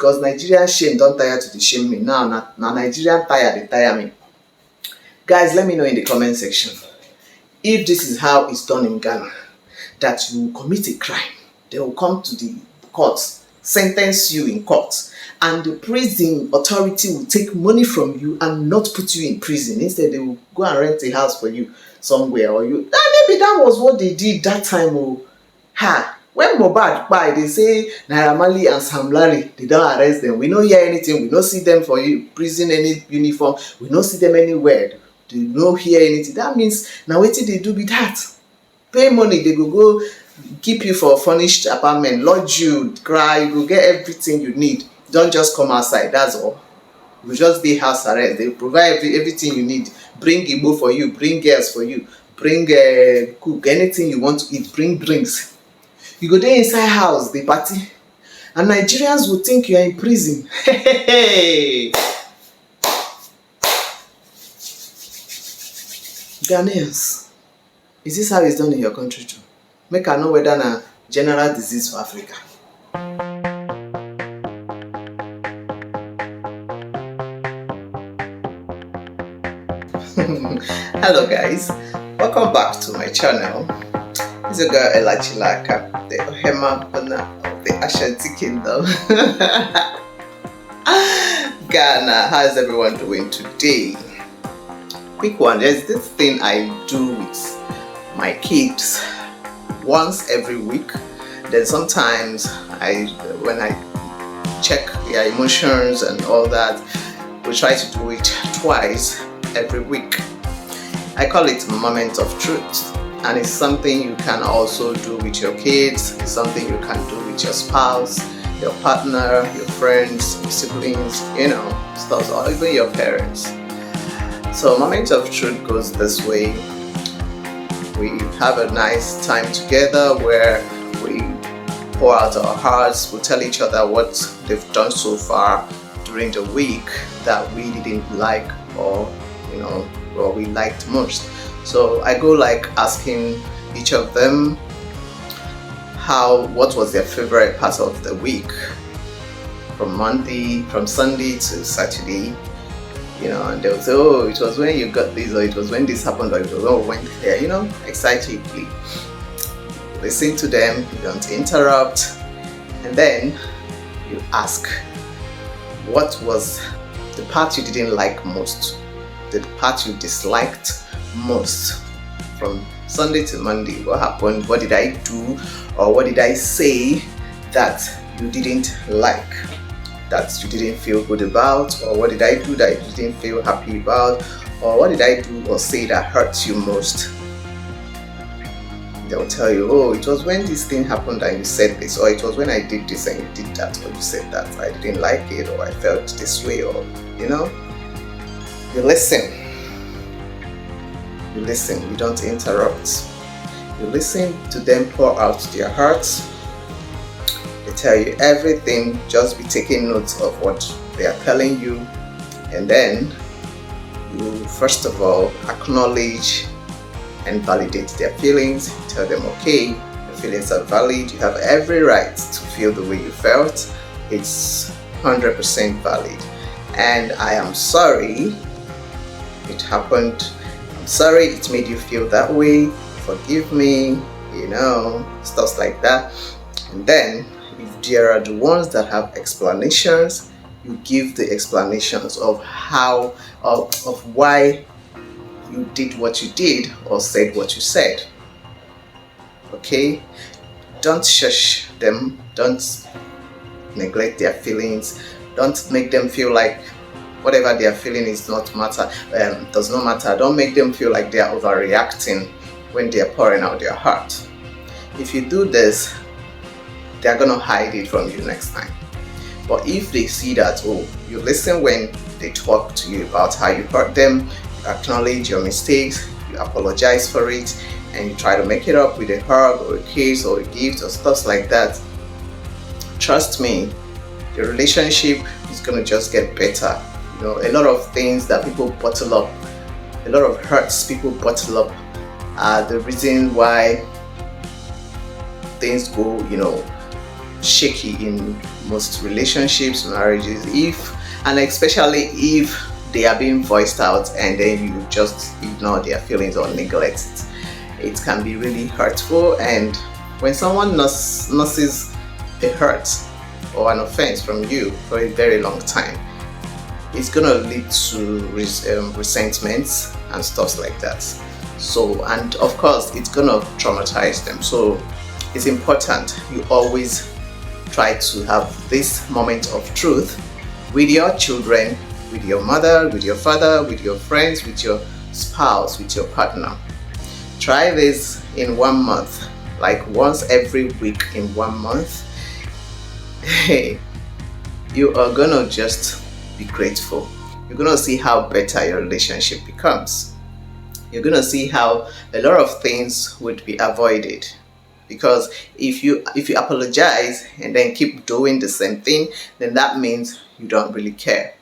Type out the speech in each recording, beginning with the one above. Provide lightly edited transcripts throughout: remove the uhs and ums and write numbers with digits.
because Nigerian shame don't tire to the shame me. Now Nigerian tire, they tire me. Guys, let me know in the comment section if this is how it's done in Ghana, that you commit a crime, they will come to the court, sentence you in court, and the prison authority will take money from you and not put you in prison. Instead, they will go and rent a house for you somewhere, or you. Maybe that was what they did that time. Oh, when Mohbad died, they say Naira Marley and Sam Larry, they don't arrest them. We don't hear anything. We don't see them for prison, any uniform. We don't see them anywhere. They don't hear anything. That means now wetin they do with that? Pay money, they go keep you for a furnished apartment, lodge you, cry, you go get everything you need. Don't just come outside, that's all. You just be house arrest. They provide everything you need. Bring Igbo for you, bring girls for you, bring cook, anything you want to eat, bring drinks. You go there inside house, the party, and Nigerians will think you are in prison. Ghanaians, is this how it's done in your country too? Make I know whether na general disease for Africa. Hello guys, welcome back to my channel. It's your girl Elachilaka, the Ohema of the Ashanti Kingdom. Ghana, how's everyone doing today? Quick one, there's this thing I do with my kids once every week. Then sometimes when I check their emotions and all that, we try to do it twice every week. I call it moment of truth, and it's something you can also do with your kids. It's something you can do with your spouse, your partner, your friends, your siblings, you know, stuff, or even your parents. So moment of truth goes this way. We have a nice time together where we pour out our hearts. We tell each other what they've done so far during the week that we didn't like, or what we liked most. So I go like asking each of them what was their favorite part of the week, from Sunday to Saturday. And they'll say, oh, it was when you got this, or it was when this happened, or it was when we went there, excitedly. Listen to them, you don't interrupt, and then you ask, what was the part you didn't like most, the part you disliked most from Sunday to Monday? What happened? What did I do, or what did I say that you didn't like, that you didn't feel good about? Or what did I do that you didn't feel happy about? Or what did I do or say that hurt you most? They'll tell you, oh, it was when this thing happened and you said this, or it was when I did this and you did that, or you said that, I didn't like it, or I felt this way, or you listen. You listen, you don't interrupt. You listen to them pour out their hearts. They tell you everything, just be taking notes of what they are telling you, and then you first of all acknowledge and validate their feelings. Tell them, okay, your feelings are valid, you have every right to feel the way you felt, it's 100% valid, and I am sorry it happened. I'm sorry it made you feel that way, forgive me, stuff like that. And then if there are the ones that have explanations, you give the explanations of how, of why you did what you did or said what you said. Okay? Don't shush them, don't neglect their feelings, don't make them feel like whatever they are feeling does not matter. Don't make them feel like they are overreacting when they are pouring out their heart. If you do this, they're gonna hide it from you next time. But if they see that, oh, you listen when they talk to you about how you hurt them, you acknowledge your mistakes, you apologize for it, and you try to make it up with a hug or a kiss or a gift or stuff like that, trust me, your relationship is gonna just get better. A lot of things that people bottle up, a lot of hurts people bottle up are the reason why things go, shaky in most relationships, marriages, and especially if they are being voiced out and then you just ignore their feelings or neglect it. It can be really hurtful, and when someone nurses a hurt or an offense from you for a very long time, it's gonna lead to resentments and stuff like that. So, and of course it's gonna traumatize them. So it's important you always try to have this moment of truth with your children, with your mother, with your father, with your friends, with your spouse, with your partner. Try this in 1 month, like once every week in 1 month. Hey, you are gonna just be grateful. You're gonna see how better your relationship becomes. You're gonna see how a lot of things would be avoided. Because if you apologize and then keep doing the same thing, then that means you don't really care.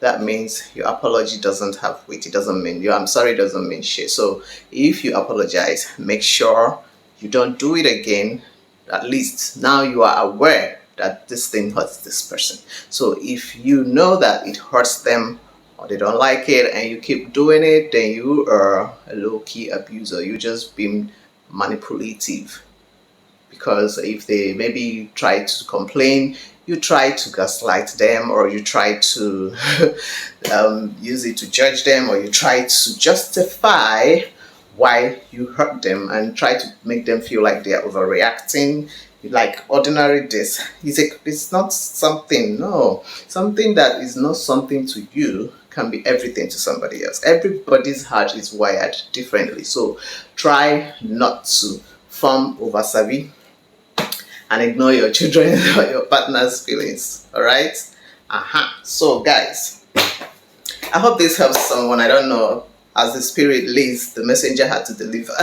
That means your apology doesn't have weight. It doesn't mean I'm sorry doesn't mean shit. So if you apologize, make sure you don't do it again. At least now you are aware that this thing hurts this person. So if you know that it hurts them or they don't like it and you keep doing it, then you are a low-key abuser. You're just being manipulative. Because if they maybe try to complain, you try to gaslight them, or you try to use it to judge them, or you try to justify why you hurt them and try to make them feel like they are overreacting. Like ordinary this, it's not something, no. Something that is not something to you can be everything to somebody else. Everybody's heart is wired differently. So try not to form over savvy and ignore your children or your partner's feelings. Alright? So guys, I hope this helps someone. I don't know, as the spirit leads, the messenger had to deliver.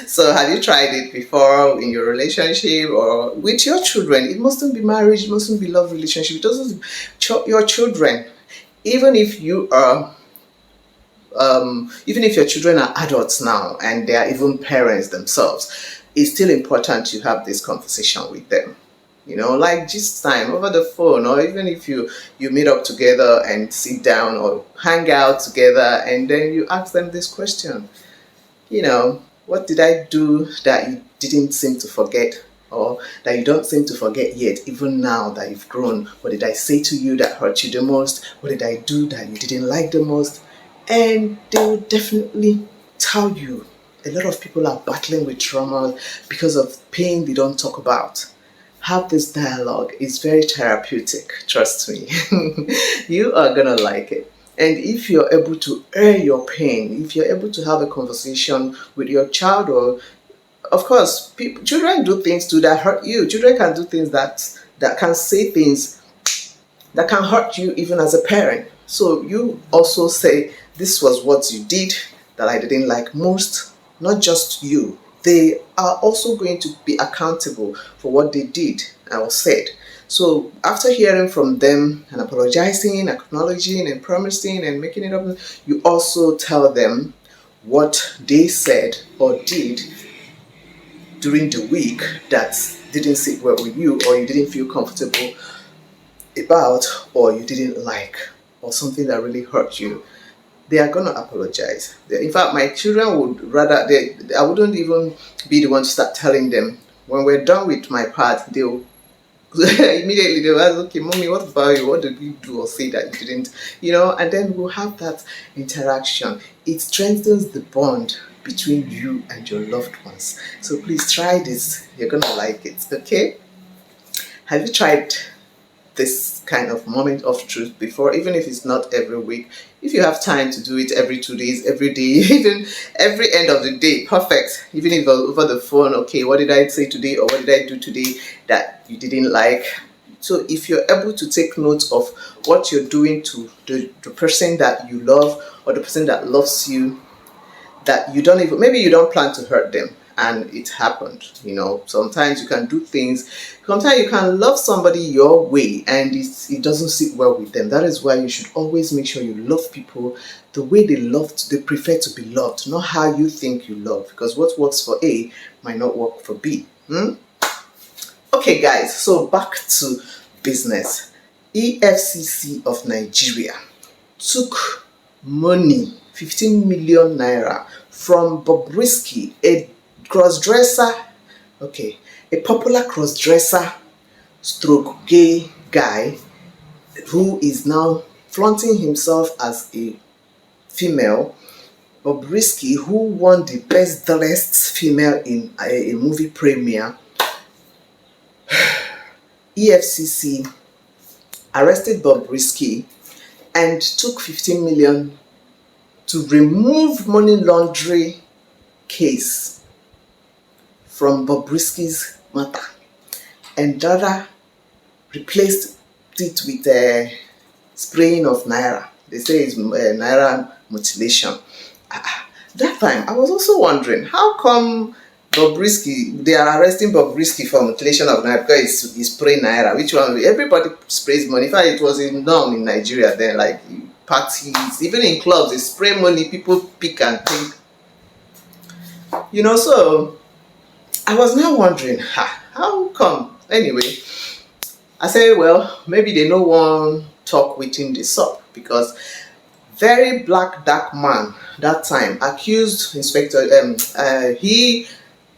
So have you tried it before in your relationship or with your children? It mustn't be marriage, it mustn't be love relationship. It doesn't, your children, even if you are even if your children are adults now and they are even parents themselves, it's still important you have this conversation with them. You know, like just time over the phone, or even if you meet up together and sit down or hang out together, and then you ask them this question. You know, what did I do that you didn't seem to forget, or that you don't seem to forget yet, even now that you've grown? What did I say to you that hurt you the most? What did I do that you didn't like the most? And they will definitely tell you. A lot of people are battling with trauma because of pain they don't talk about. Have this dialogue. It's very therapeutic, trust me. You are gonna like it. And if you're able to air your pain, if you're able to have a conversation with your child, or of course, children do things too that hurt you. Children can do things that can say things that can hurt you even as a parent. So you also say, this was what you did that I didn't like most. Not just you. They are also going to be accountable for what they did or said. So after hearing from them and apologizing, acknowledging and promising and making it up, you also tell them what they said or did during the week that didn't sit well with you, or you didn't feel comfortable about, or you didn't like, or something that really hurt you. They are going to apologize. In fact, my children would rather, I wouldn't even be the one to start telling them. When we're done with my part, they'll immediately they'll ask, okay, mommy, what about you? What did you do or say that you didn't? You know, and then we'll have that interaction. It strengthens the bond between you and your loved ones. So please try this. You're going to like it, okay? Have you tried this kind of moment of truth before? Even if it's not every week, if you have time to do it every 2 days, every day, even every end of the day, perfect. Even if over the phone, okay, what did I say today, or what did I do today that you didn't like? So if you're able to take note of what you're doing to the person that you love, or the person that loves you, that you don't even, maybe you don't plan to hurt them, and it happened. You know, sometimes you can do things, sometimes you can love somebody your way and it doesn't sit well with them. That is why you should always make sure you love people the way they prefer to be loved, not how you think you love, because what works for A might not work for B. Okay guys, so back to business. EFCC of Nigeria took money, 15 million naira, from Bobrisky, a cross-dresser, okay, a popular cross-dresser stroke gay guy who is now flaunting himself as a female. Bobrisky, who won the best dressed female in a movie premiere. EFCC arrested Bobrisky and took 15 million to remove money laundering case from Bobrisky's matter, and rather replaced it with spraying of naira. They say it's naira mutilation. That time I was also wondering, how come Bobrisky, they are arresting Bobrisky for mutilation of naira because he's spraying naira? Which one? Everybody sprays money. In fact, it was known in Nigeria then, like parties, even in clubs, they spray money, people pick and take. You know, so I was now wondering, how come? Anyway, I said, well, maybe they no one talk within this up, because very black dark man that time accused Inspector, he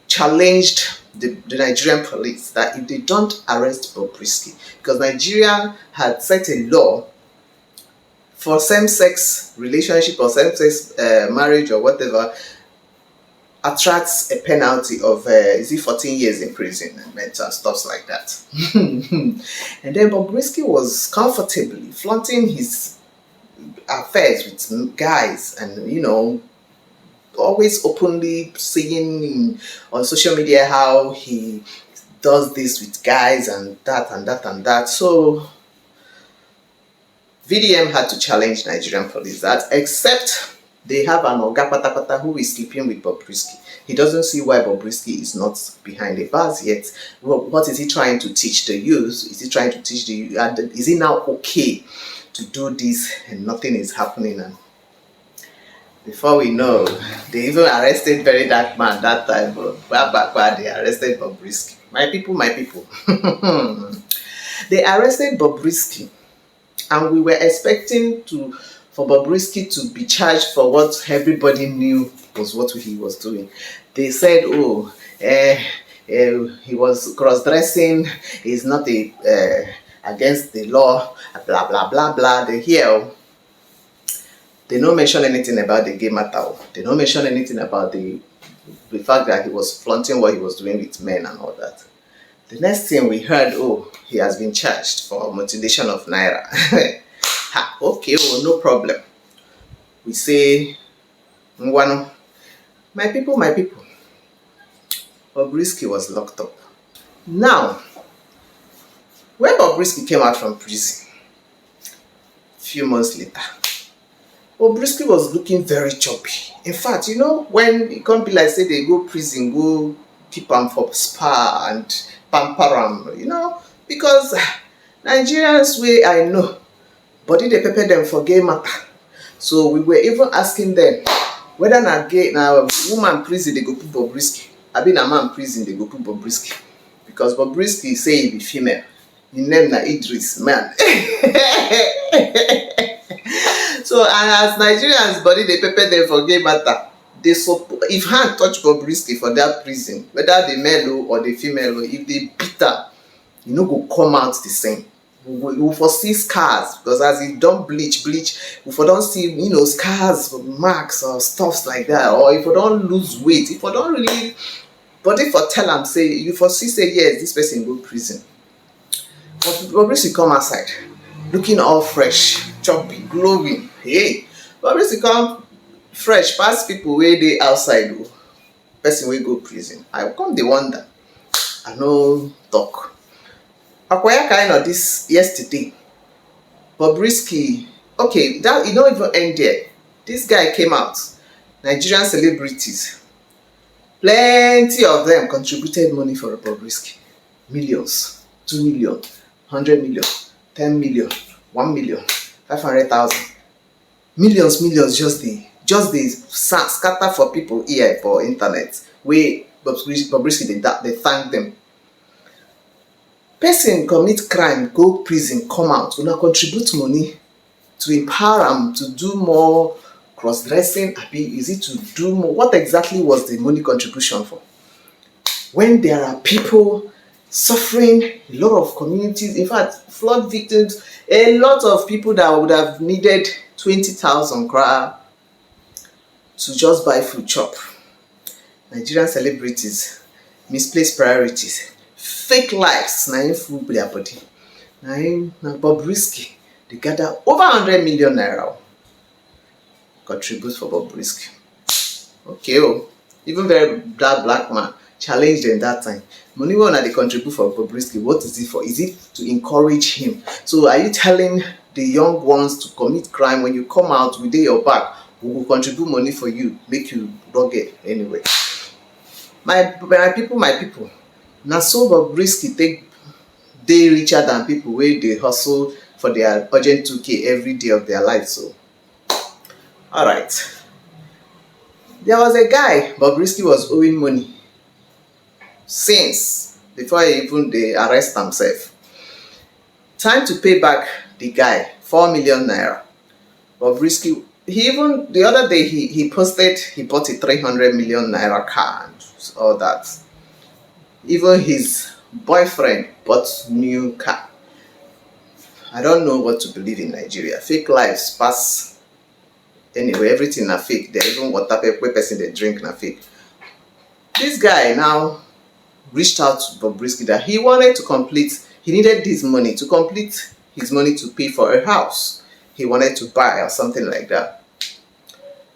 challenged the Nigerian police that if they don't arrest Bobrisky, because Nigeria had set a law for same-sex relationship or same-sex marriage or whatever, attracts a penalty of is it 14 years in prison and stuff like that. And then Bobrisky was comfortably flaunting his affairs with guys, and you know, always openly saying on social media how he does this with guys and that and that and that. So VDM had to challenge Nigerian police that, except they have an Oga Patapata who is sleeping with Bobrisky. He doesn't see why Bobrisky is not behind the bars yet. What is he trying to teach the youth? Is he trying to teach the youth? Is it now okay to do this and nothing is happening? And before we know, they even arrested very dark man that time. Back they arrested Bobrisky. My people, my people. They arrested Bobrisky, and we were expecting for Bobrisky to be charged for what everybody knew was what he was doing. They said, oh, he was cross-dressing, he's not against the law, blah, blah, blah, blah. They don't mention anything about the gay matter. They don't mention anything about the fact that he was flaunting what he was doing with men and all that. The next thing we heard, oh, he has been charged for mutilation of naira. Okay, oh, no problem. We say, Mwano, my people, Bobrisky was locked up. Now, when Bobrisky came out from prison, a few months later, Bobrisky was looking very choppy. In fact, you know, when it can't be like, say, they go prison, go keep him for spa and pamper him, you know, because Nigerians way I know, body they prepare them for gay matter. So we were even asking them whether na gay, na woman prison they go put Bobrisky, I been a man prison they go put Bobrisky, because Bobrisky say he be female. His name na Idris, man. So, and as Nigerians body they prepare them for gay matter, they if hand touch Bobrisky for that prison, whether the male or the female, if they beat her, you know, go come out the same. We will foresee scars, because as it don't bleach, we don't see, you know, scars, marks or stuffs like that. Or if we don't lose weight, if we don't really, body for tell them say, you foresee say yes, this person go prison. But Bobrisky come outside, looking all fresh, choppy, glowing. Hey, Bobrisky come fresh past people where they outside. Person will go prison. I come they wonder. I no talk. Akwaya kind of this yesterday. Bobrisky, okay, that it don't even end there. This guy came out. Nigerian celebrities, plenty of them contributed money for Bobrisky. Millions, 2 million, 100 million, 10 million, 1 million, 500,000. Millions just the scatter for people here for internet. Where Bobrisky they thank them. Person commit crime, go prison, come out, una contribute money to empower am to do more cross-dressing, abi is it to do more? What exactly was the money contribution for? When there are people suffering, a lot of communities, in fact, flood victims, a lot of people that would have needed 20,000 kra to just buy food chop. Nigerian celebrities, misplaced priorities, fake lives, na im full their body. Na Bobrisky, they gather over 100 million naira contribute for Bobrisky. Okay, even very black man challenged them that time. Money wey una dey contribute for Bobrisky, what is it for? Is it to encourage him? So are you telling the young ones to commit crime? When you come out, we dey your back, we will contribute money for you, make you rugged anyway. My people, na so Bobrisky take dey richer than people wey dey hustle for their urgent 2k every day of their life. So alright, there was a guy Bobrisky was owing money since before he even dey arrest himself. Time to pay back the guy 4 million naira. Bobrisky, he even the other day he posted he bought a 300 million naira car and all that. Even his boyfriend bought new car. I don't know what to believe in Nigeria. Fake lives pass. Anyway, everything na fake. There even water wey person dey drink na fake. This guy now reached out to Bobrisky that he wanted to complete, he needed this money to complete his money to pay for a house he wanted to buy or something like that.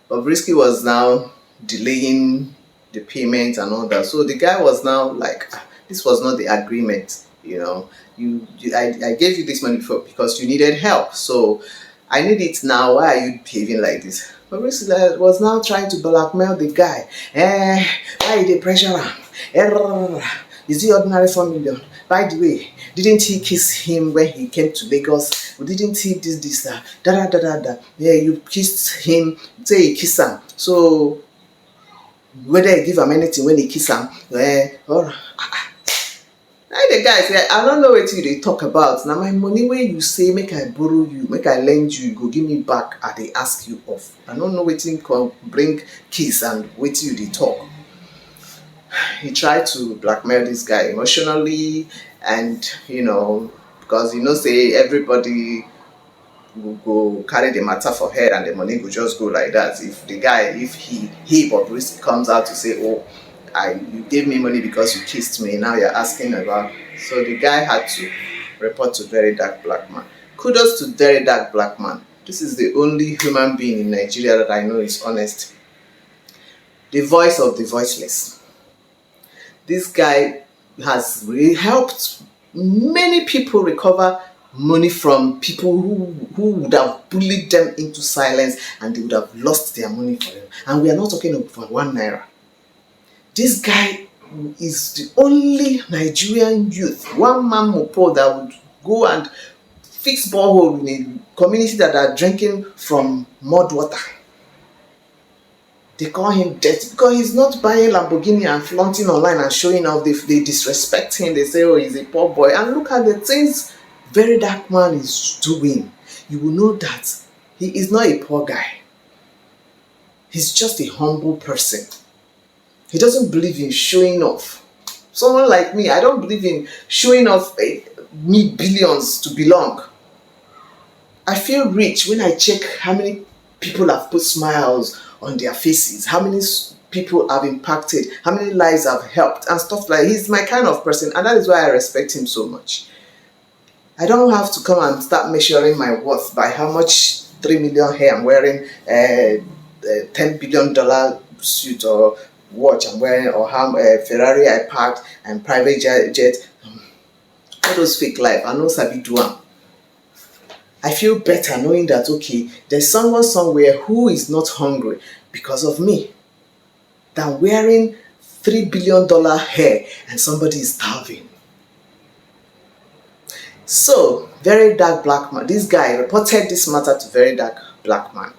Bobrisky was now delaying the payment and all that. So the guy was now like, this was not the agreement, you know. I gave you this money because you needed help. So I need it now. Why are you behaving like this? Bobrisky was now trying to blackmail the guy. Why they pressure him? Is he ordinary 4 million? By the way, didn't he kiss him when he came to Lagos? Didn't he this that? Yeah, you kissed him. Say he kissed him. So whether you give him anything when he kiss him, or the guy say, I don't know what you they talk about. Now my money where you say make I borrow you, make I lend you, go give me back, and they ask you off. I don't know what you can bring kiss and what you they talk. He tried to blackmail this guy emotionally, and you know, because you know say everybody will go carry the matter for head and the money will just go like that. If the guy, if he Bobrisky comes out to say, oh, you gave me money because you kissed me, now you're asking about. So the guy had to report to Very Dark Black Man. Kudos to Very Dark Black Man. This is the only human being in Nigeria that I know is honest. The voice of the voiceless. This guy has really helped many people recover money from people who would have bullied them into silence and they would have lost their money for them. And we are not talking about 1 naira. This guy is the only Nigerian youth, one man mopo, that would go and fix borehole in a community that are drinking from mud water. They call him dirty because he's not buying Lamborghini and flaunting online and showing off. They disrespect him. They say, oh, he's a poor boy. And look at the things Very Dark Man is doing. You will know that he is not a poor guy. He's just a humble person. He doesn't believe in showing off. Someone like me, I don't believe in showing off me billions to belong. I feel rich when I check how many people have put smiles on their faces, how many people have impacted, how many lives I've helped and stuff like that. He's my kind of person, and that is why I respect him so much. I don't have to come and start measuring my worth by how much 3 million hair I'm wearing, $10 billion suit or watch I'm wearing, or how Ferrari I parked and private jet. All those fake life, I know sabi do am. I feel better knowing that, okay, there's someone somewhere who is not hungry because of me than wearing $3 billion hair and somebody is starving. So, Very Dark Black Man, this guy reported this matter to Very Dark Black Man.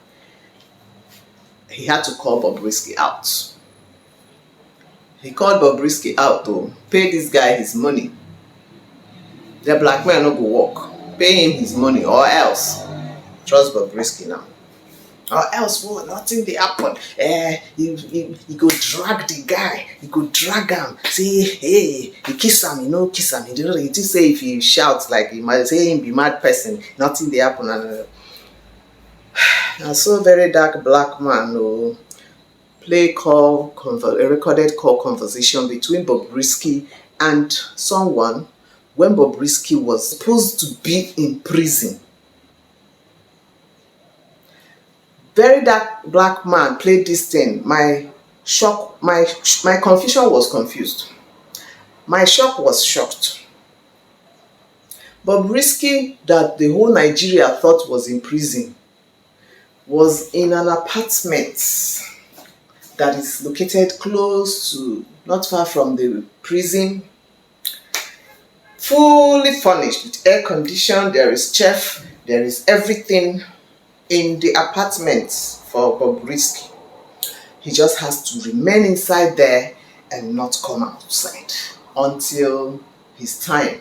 He had to call Bobrisky out. He called Bobrisky out to pay this guy his money. The blackmail no go work. Pay him his money or else. Trust Bobrisky now. Or else what? Nothing dey happen. You go drag the guy. You go drag him. Say, hey, you kiss him, you know, kiss him. You think say if you shout like you might say him be mad person, nothing dey happen. And so very dark black man no play a recorded call conversation between Bobrisky and someone when Bobrisky was supposed to be in prison. Very dark black man played this thing. My confusion was confused. My shock was shocked. Bobrisky, that the whole Nigeria thought was in prison, was in an apartment that is located close to, not far from the prison, fully furnished with air condition. There is chef, there is everything in the apartment for Bobrisky. He just has to remain inside there and not come outside until his time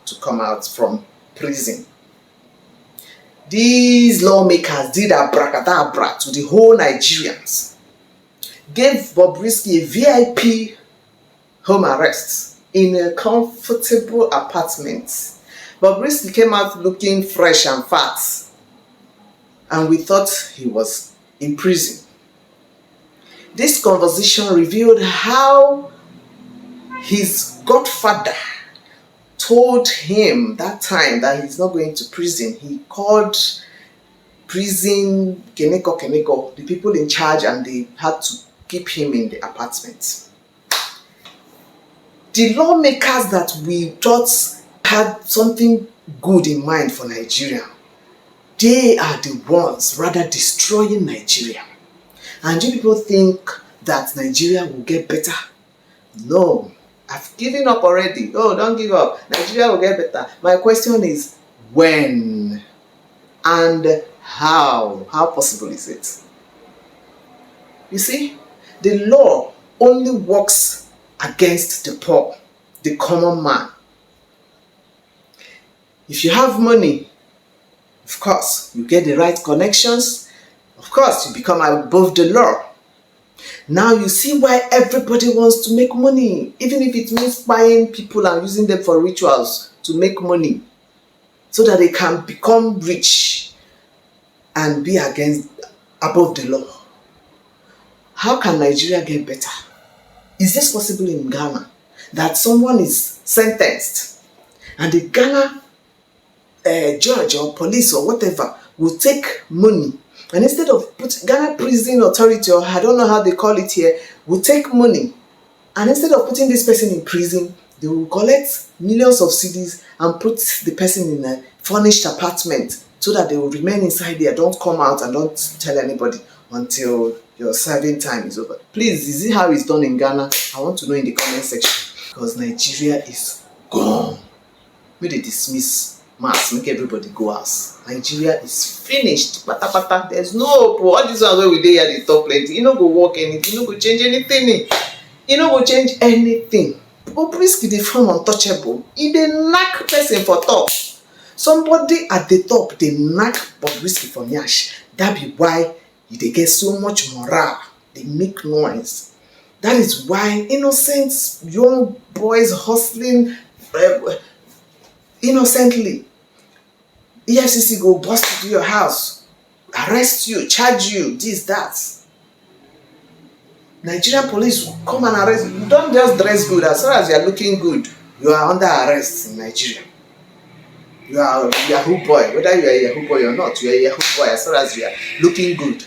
to come out from prison. These lawmakers did abracadabra to the whole Nigerians, gave Bobrisky a VIP home arrest in a comfortable apartment. Bobrisky came out looking fresh and fat, and we thought he was in prison. This conversation revealed how his godfather told him that time that he's not going to prison. He called prison Keneko, the people in charge, and they had to keep him in the apartment. The lawmakers that we thought had something good in mind for Nigeria, they are the ones rather destroying Nigeria. And you people think that Nigeria will get better? No, I've given up already. Oh, don't give up. Nigeria will get better. My question is, when and how? How possible is it? You see, the law only works against the poor, the common man. If you have money, of course, you get the right connections. Of course, you become above the law. Now you see why everybody wants to make money, even if it means buying people and using them for rituals to make money, so that they can become rich and be above the law. How can Nigeria get better? Is this possible in Ghana? That someone is sentenced and the Ghana judge or police or whatever will take money, and instead of Ghana Prison Authority, or I don't know how they call it here, will take money, and instead of putting this person in prison, they will collect millions of cedis and put the person in a furnished apartment so that they will remain inside there, don't come out and don't tell anybody until your serving time is over. Please, is it how it's done in Ghana? I want to know in the comment section, because Nigeria is gone. May they dismiss mass, make everybody go house. Nigeria is finished. Pata. There's no hope. All this one where we dey here, they talk plenty. You no go work anything. You no go change anything. You no go change anything. Bobrisky dey form untouchable. He dey knack person for top. Somebody at the top dey knack Bobrisky for nyash. That be why they get so much morale. They make noise. That is why innocent young boys hustling innocently. EFCC go bust into your house, arrest you, charge you, this, that. Nigerian police will come and arrest you. You don't just dress good. As long as you are looking good, you are under arrest in Nigeria. You are a Yahoo boy. Whether you are a Yahoo boy or not, you are a Yahoo boy as long as you are looking good.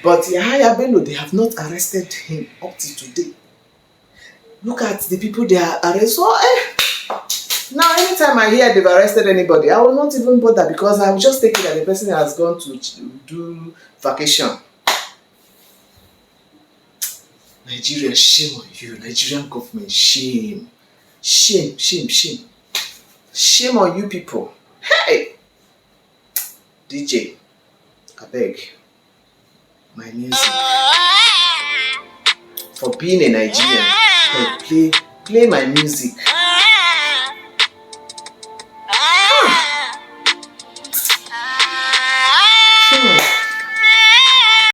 But Yahaya Bello, they have not arrested him up to today. Look at the people they are arrested. So, now anytime I hear they've arrested anybody, I will not even bother, because I will just take it that the person has gone to do vacation. Nigeria, shame on you. Nigerian government, shame. Shame. Shame on you people. Hey! DJ, I beg. My music. For being a Nigerian, play my music. Hmm.